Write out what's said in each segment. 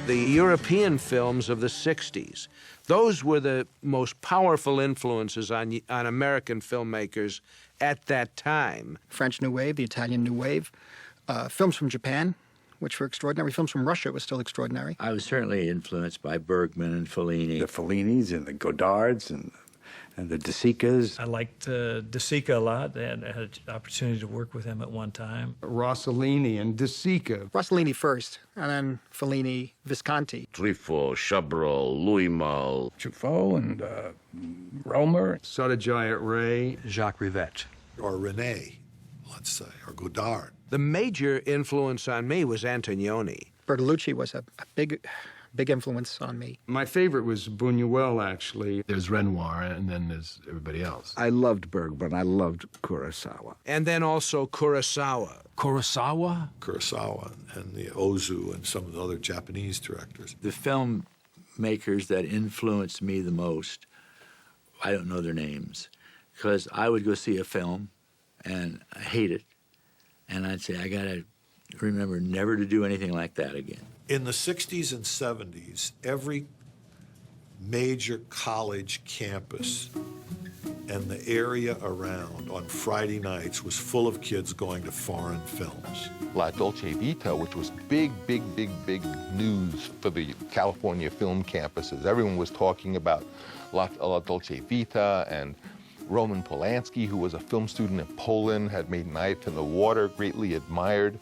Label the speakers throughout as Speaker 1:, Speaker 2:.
Speaker 1: the European films of the 60s. Those were the most powerful influences on American filmmakers at that time.
Speaker 2: French New Wave, the Italian New Wave, films from Japan, which were extraordinary. Films from Russia was still extraordinary.
Speaker 3: I was certainly influenced by Bergman and Fellini.
Speaker 4: The Fellinis and the Godards and the De Sicas.
Speaker 5: I liked De Sica a lot, and I had an opportunity to work with him at one time.
Speaker 6: Rossellini and De Sica.
Speaker 2: Rossellini first, and then Fellini, Visconti.
Speaker 7: Truffaut, Chabrol, Louis Malle.
Speaker 4: Truffaut and Romer.
Speaker 6: Sotomayor Ray.
Speaker 8: Jacques Rivette.
Speaker 9: Or René, let's say, or Godard.
Speaker 1: The major influence on me was Antonioni.
Speaker 2: Bertolucci was a big influence on me.
Speaker 6: My favorite was Buñuel, actually.
Speaker 8: There's Renoir, and then there's everybody else.
Speaker 10: I loved Bergman. I loved Kurosawa.
Speaker 1: And then also Kurosawa.
Speaker 8: Kurosawa?
Speaker 9: Kurosawa and the Ozu and some of the other Japanese directors.
Speaker 3: The filmmakers that influenced me the most, I don't know their names, because I would go see a film and I hate it, and I'd say, I gotta remember never to do anything like that again.
Speaker 9: In the 60s and 70s, every major college campus and the area around on Friday nights was full of kids going to foreign films.
Speaker 11: La Dolce Vita, which was big news for the California film campuses. Everyone was talking about La Dolce Vita, and Roman Polanski, who was a film student in Poland, had made Knife in the Water, greatly admired.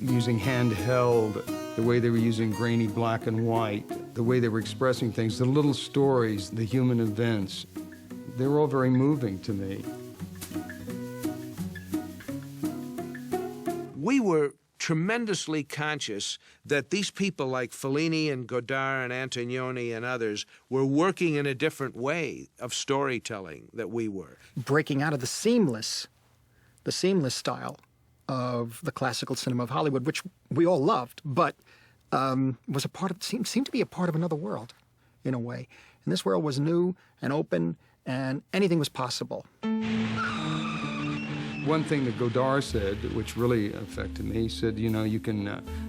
Speaker 6: Using handheld, the way they were using grainy black and white, the way they were expressing things, the little stories, the human events, they were all very moving to me.
Speaker 1: We were tremendously conscious that these people like Fellini and Godard and Antonioni and others were working in a different way of storytelling that we were.
Speaker 2: Breaking out of the seamless style of the classical cinema of Hollywood, which we all loved, but was a part of, seemed to be a part of another world, in a way. And this world was new and open, and anything was possible.
Speaker 6: One thing that Godard said, which really affected me, he said, you know, you can,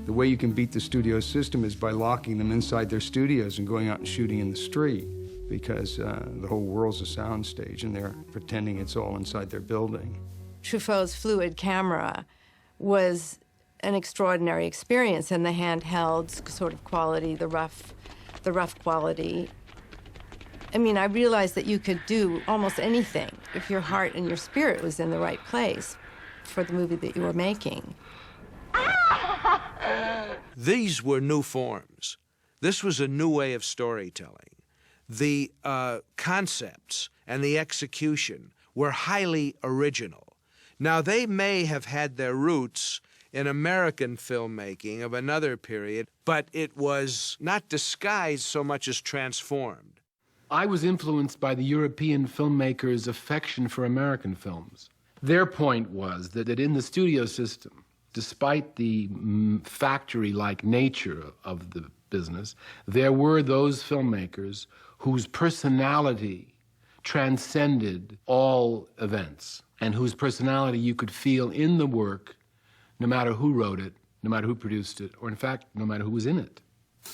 Speaker 6: the way you can beat the studio system is by locking them inside their studios and going out and shooting in the street, because the whole world's a soundstage, and they're pretending it's all inside their building.
Speaker 12: Truffaut's fluid camera was an extraordinary experience, and the handheld sort of quality, the rough quality. I mean, I realized that you could do almost anything if your heart and your spirit was in the right place for the movie that you were making.
Speaker 1: These were new forms. This was a new way of storytelling. The concepts and the execution were highly original. Now, they may have had their roots in American filmmaking of another period, but it was not disguised so much as transformed.
Speaker 8: I was influenced by the European filmmakers' affection for American films. Their point was that in the studio system, despite the factory-like nature of the business, there were those filmmakers whose personality transcended all events, and whose personality you could feel in the work, no matter who wrote it, no matter who produced it, or in fact, no matter who was in it.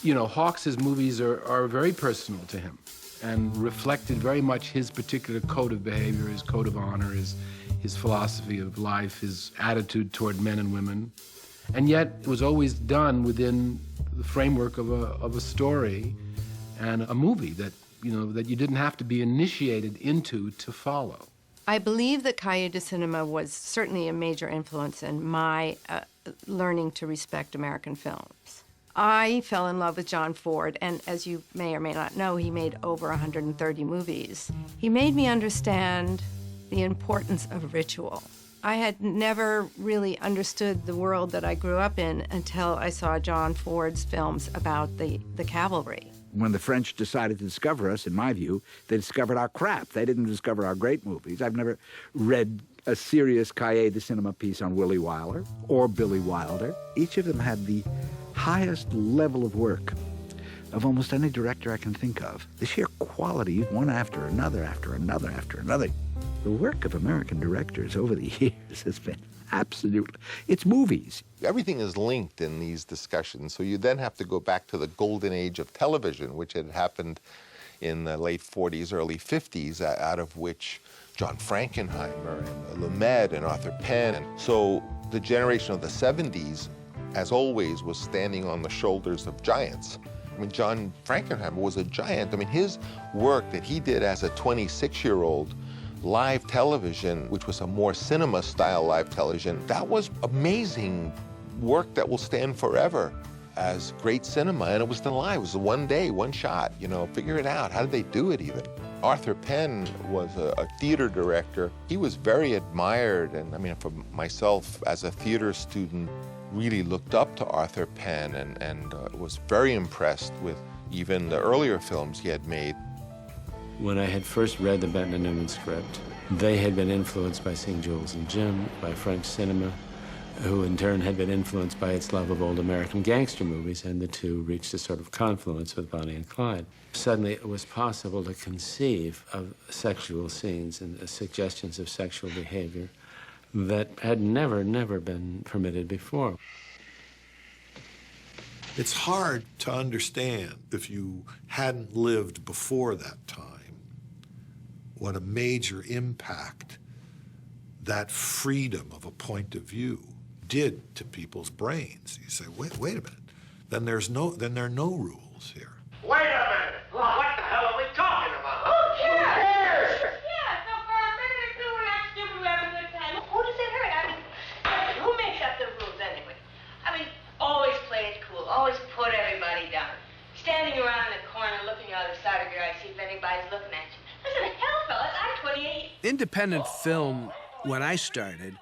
Speaker 8: You know, Hawks's movies are very personal to him and reflected very much his particular code of behavior, his code of honor, his philosophy of life, his attitude toward men and women. And yet, it was always done within the framework of a story and a movie that, you know, that you didn't have to be initiated into to follow.
Speaker 12: I believe that Cahiers du Cinema was certainly a major influence in my learning to respect American films. I fell in love with John Ford, and as you may or may not know, he made over 130 movies. He made me understand the importance of ritual. I had never really understood the world that I grew up in until I saw John Ford's films about the cavalry.
Speaker 10: When the French decided to discover us, in my view, they discovered our crap. They didn't discover our great movies. I've never read a serious Cahiers du Cinema piece on Willie Wyler or Billy Wilder. Each of them had the highest level of work of almost any director I can think of. The sheer quality, one after another, after another, after another. The work of American directors over the years has been Absolutely. It's movies.
Speaker 11: Everything is linked in these discussions, so you then have to go back to the golden age of television, which had happened in the late 40s, early 50s, out of which John Frankenheimer and Lumet and Arthur Penn. And so the generation of the 70s, as always, was standing on the shoulders of giants. I mean, John Frankenheimer was a giant. I mean, his work that he did as a 26-year-old, live television, which was a more cinema-style live television, that was amazing work that will stand forever as great cinema. And it was done live. It was one day, one shot, you know, figure it out. How did they do it even? Arthur Penn was a theater director. He was very admired, and I mean, for myself as a theater student, really looked up to Arthur Penn and was very impressed with even the earlier films he had made.
Speaker 13: When I had first read the Benton and Newman script, they had been influenced by seeing Jules and Jim, by French cinema, who in turn had been influenced by its love of old American gangster movies, and the two reached a sort of confluence with Bonnie and Clyde. Suddenly it was possible to conceive of sexual scenes and suggestions of sexual behavior that had never been permitted before.
Speaker 9: It's hard to understand, if you hadn't lived before that time, what a major impact that freedom of a point of view did to people's brains. You say, wait a minute, then there are no rules here.
Speaker 14: Wait a minute! What the hell are we talking about? Who cares? Yeah, so for a minute or two, we're not stupid, we have a good time. Who does it hurt? I mean, who makes up the rules anyway? I mean, always play it cool, always put everybody down. Standing around in the corner looking out the side of your eye, see if anybody's looking at you. Listen, hell, fellas, I'm 28.
Speaker 1: Independent film, when I started,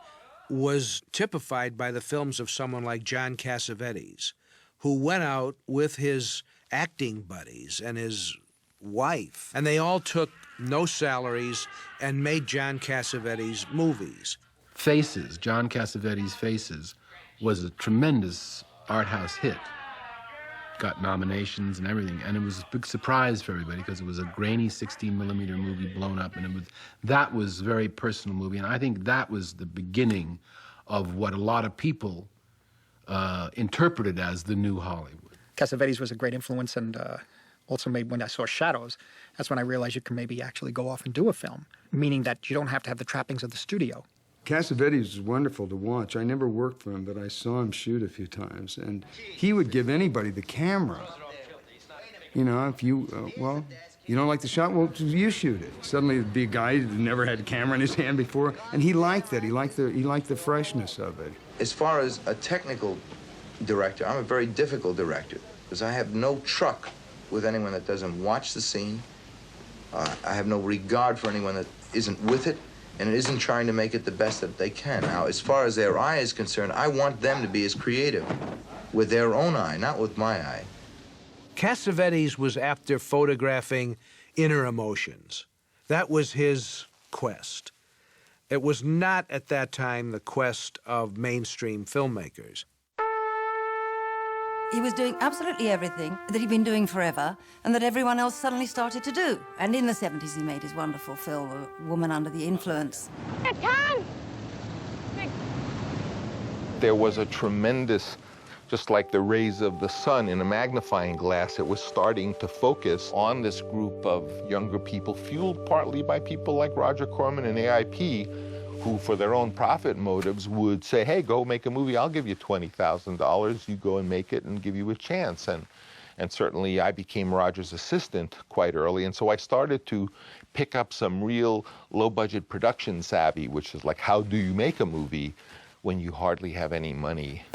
Speaker 1: was typified by the films of someone like John Cassavetes, who went out with his acting buddies and his wife, and they all took no salaries and made John Cassavetes movies.
Speaker 8: Faces, John Cassavetes' Faces, was a tremendous art house hit. Got nominations and everything, and it was a big surprise for everybody because it was a grainy 16mm movie blown up, and that was a very personal movie, and I think that was the beginning of what a lot of people interpreted as the new Hollywood.
Speaker 2: Cassavetes was a great influence, and also made, when I saw Shadows, that's when I realized you can maybe actually go off and do a film, meaning that you don't have to have the trappings of the studio.
Speaker 6: Cassavetes was wonderful to watch. I never worked for him, but I saw him shoot a few times, and he would give anybody the camera. You know, if you, well, you don't like the shot, well, you shoot it. Suddenly there'd be a guy who never had a camera in his hand before, and he liked that. He liked the freshness of it.
Speaker 15: As far as a technical director, I'm a very difficult director, because I have no truck with anyone that doesn't watch the scene. I have no regard for anyone that isn't with it, and it isn't trying to make it the best that they can. Now, as far as their eye is concerned, I want them to be as creative with their own eye, not with my eye.
Speaker 1: Cassavetes was after photographing inner emotions. That was his quest. It was not, at that time, the quest of mainstream filmmakers.
Speaker 16: He was doing absolutely everything that he'd been doing forever and that everyone else suddenly started to do. And in the 70s, he made his wonderful film, A Woman Under the Influence.
Speaker 14: Tom!
Speaker 11: There was a tremendous, just like the rays of the sun in a magnifying glass, it was starting to focus on this group of younger people, fueled partly by people like Roger Corman and AIP, who, for their own profit motives, would say, hey, go make a movie, I'll give you $20,000, you go and make it and give you a chance. And certainly I became Roger's assistant quite early, and so I started to pick up some real low-budget production savvy, which is like, how do you make a movie when you hardly have any money?